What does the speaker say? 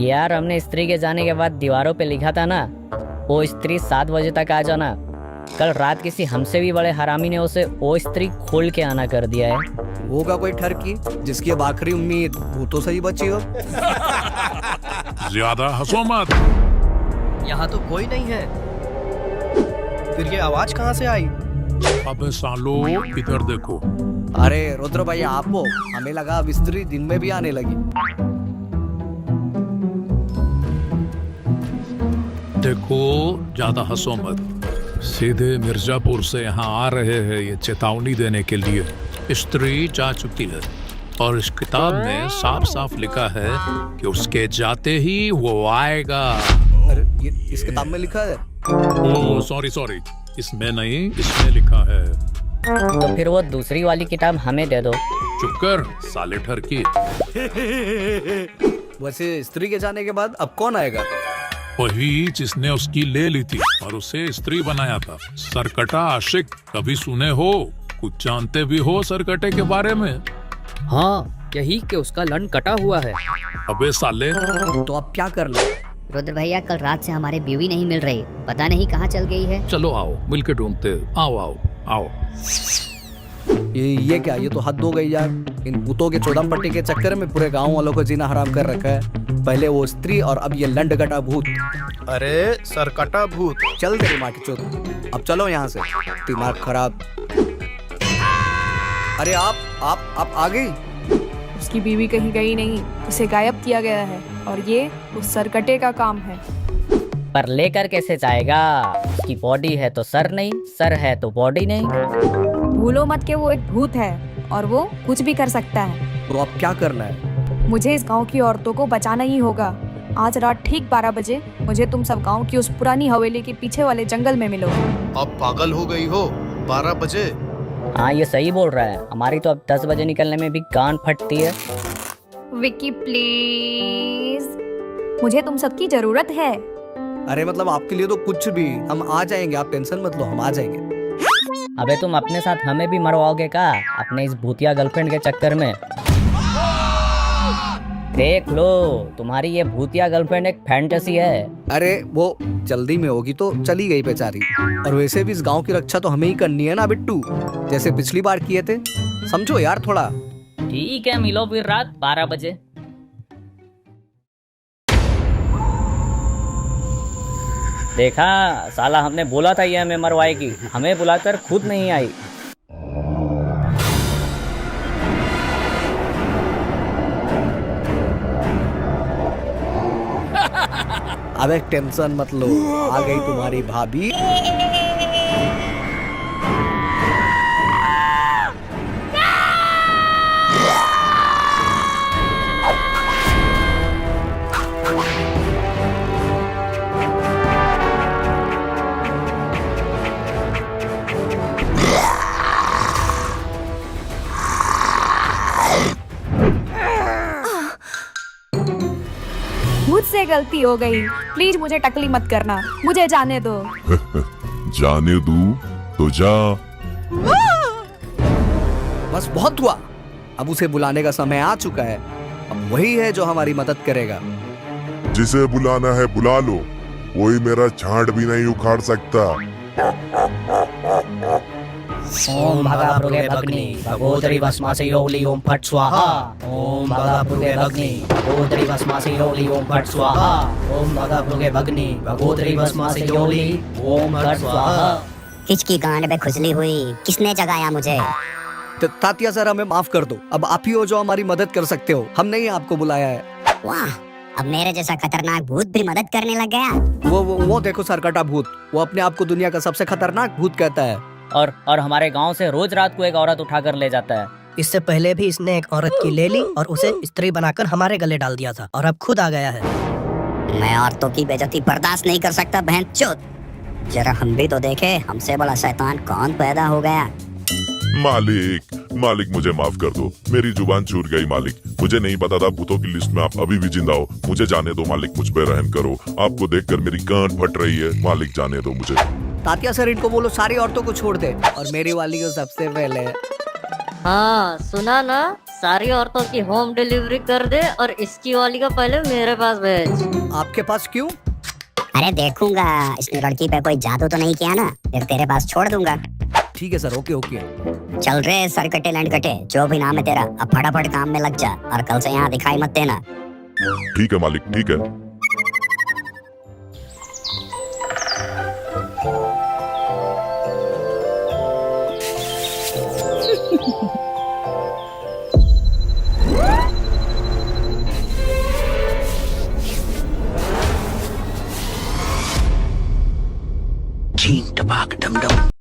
यार हमने स्त्री के जाने के बाद दीवारों पे लिखा था ना, वो स्त्री 7 बजे तक आ जाना। कल रात किसी हमसे भी बड़े हरामी ने उसे वो स्त्री खोल के आना कर दिया है। होगा कोई ठरकी जिसकी अब आखिरी उम्मीद भूतों से ही बची हो। ज्यादा हंसो मत। यहाँ तो कोई नहीं है, फिर ये आवाज कहाँ से आई? अबे सालो इधर देखो। अरे रुद्र भाई आप हो, हमें लगा अब स्त्री दिन में भी आने लगी। देखो ज्यादा हंसो मत। सीधे मिर्जापुर से यहाँ आ रहे हैं ये चेतावनी देने के लिए। स्त्री जा चुकी है और इस किताब में साफ साफ लिखा है कि उसके जाते ही वो आएगा। अरे ये इस किताब में लिखा है? ओह सॉरी, इसमें नहीं, इसमें लिखा है। तो फिर वो दूसरी वाली किताब हमें दे दो। चुप कर साले ठरकी। वैसे स्त्री के जाने के बाद अब कौन आएगा? वही जिसने उसकी ले ली थी और उसे स्त्री बनाया था। सरकटा आशिक, कभी सुने हो? कुछ जानते भी हो सरकटे के बारे में? हाँ, यही कि उसका लन कटा हुआ है। अबे साले। तो अब क्या करना? रुद्र भैया कल रात से हमारी बीवी नहीं मिल रही, पता नहीं कहाँ चल गई है। चलो आओ मिलके ढूंढते। आओ। ये क्या, ये तो हद हो गई यार। इन भूतों के चौदम पट्टी के चक्कर में पूरे गांव वालों को जीना हराम कर रखा है। पहले वो स्त्री और अब ये लंडगटा भूत। अरे सरकटा भूत। चल तेरी माँ की चोट, अब चलो यहाँ से। दिमाग खराब। अरे आप आ गई? उसकी बीवी कहीं गई नहीं, उसे गायब किया गया है और ये उस सरकटे का काम है। पर लेकर कैसे जाएगा? उसकी बॉडी है तो सर नहीं, सर है तो बॉडी नहीं। भूलो मत कि वो एक भूत है और वो कुछ भी कर सकता है। तो अब क्या करना है? मुझे इस गांव की औरतों को बचाना ही होगा। आज रात ठीक 12 बजे मुझे तुम सब गांव की उस पुरानी हवेली के पीछे वाले जंगल में मिलो। अब पागल हो गई हो? 12 बजे? हाँ ये सही बोल रहा है। हमारी तो अब 10 बजे निकलने में भी गांड फटती है। विक्की प्लीज, मुझे तुम सबकी जरूरत है। अरे मतलब आपके लिए तो कुछ भी, हम आ जाएंगे, आप टेंशन मत लो, हम आ जाएंगे। अबे तुम अपने साथ हमें भी मरवाओगे का अपने इस भूतिया गर्लफ्रेंड के चक्कर में? देख लो, तुम्हारी ये भूतिया गर्लफ्रेंड एक फैंटेसी है। अरे वो जल्दी में होगी तो चली गई बेचारी। और वैसे भी इस गांव की रक्षा तो हमें ही करनी है ना बिट्टू, जैसे पिछली बार किए थे। समझो यार थोड़ा। ठीक है, मिलो फिर रात 12 बजे। देखा साला, हमने बोला था ये हमें मरवाएगी, हमें बुलाकर खुद नहीं आई। अबे टेंशन मत लो, आ गई तुम्हारी भाभी। मुझसे गलती हो गई, प्लीज मुझे टकली मत करना, मुझे जाने दो। जाने दूं तो जा। बस बहुत हुआ, अब उसे बुलाने का समय आ चुका है। अब वही है जो हमारी मदद करेगा। जिसे बुलाना है बुला लो, कोई मेरा झाड़ भी नहीं उखाड़ सकता। ओम भगाभृगे भग्नि भगोदरी भस्मासे योली ओम फट स्वाहा। ओम भगाभृगे भग्नि भगोदरी भस्मासे योली ओम फट स्वाहा। ओम भगाभृगे भग्नि भगोदरी भस्मासे योली ओम फट स्वाहा। हिचकी गांड में खुजली हुई, किसने जगाया मुझे? तो तात्या सर हमें माफ कर दो, अब आप ही हो जो हमारी मदद कर सकते हो, हमने ही आपको बुलाया है। वाह, अब मेरे जैसा खतरनाक भूत भी मदद करने लग गया। वो देखो सरकटा भूत, वो अपने आप को दुनिया का सबसे खतरनाक भूत कहता है। और हमारे गांव से रोज रात को एक औरत उठा कर ले जाता है। इससे पहले भी इसने एक औरत की ले ली और उसे स्त्री बनाकर हमारे गले डाल दिया था और अब खुद आ गया है। मैं औरतों की बेइज्जती बर्दाश्त नहीं कर सकता बहनचोद। जरा हम भी तो देखे, हमसे बड़ा शैतान कौन पैदा हो गया। मालिक मुझे माफ कर दो, मेरी जुबान छूट गई मालिक। मुझे नहीं पता था भूतों की लिस्ट में आप अभी भी जिंदा हो। मुझे जाने दो मालिक, मुझ पे रहम करो। आपको देखकर मेरी गांड फट रही है मालिक, जाने दो मुझे। तात्या सर इनको बोलो सारी औरतों को छोड़ दे और मेरी वाली को सबसे पहले। हाँ सुना ना, सारी औरतों की होम डिलीवरी कर दे और इसकी वाली का पहले मेरे पास भेज। आपके पास क्यों? अरे देखूंगा इसने लड़की पे कोई जादू तो नहीं किया ना, फिर तेरे पास छोड़ दूंगा। ठीक है सर, ओके ओके। चल रे सरकटे लैंडकटे, जो भी नाम है तेरा, अब फटाफट काम में लग जा और कल से यहाँ दिखाई मत देना। ठीक है मालिक, ठीक है। झींग टपाक डम डम।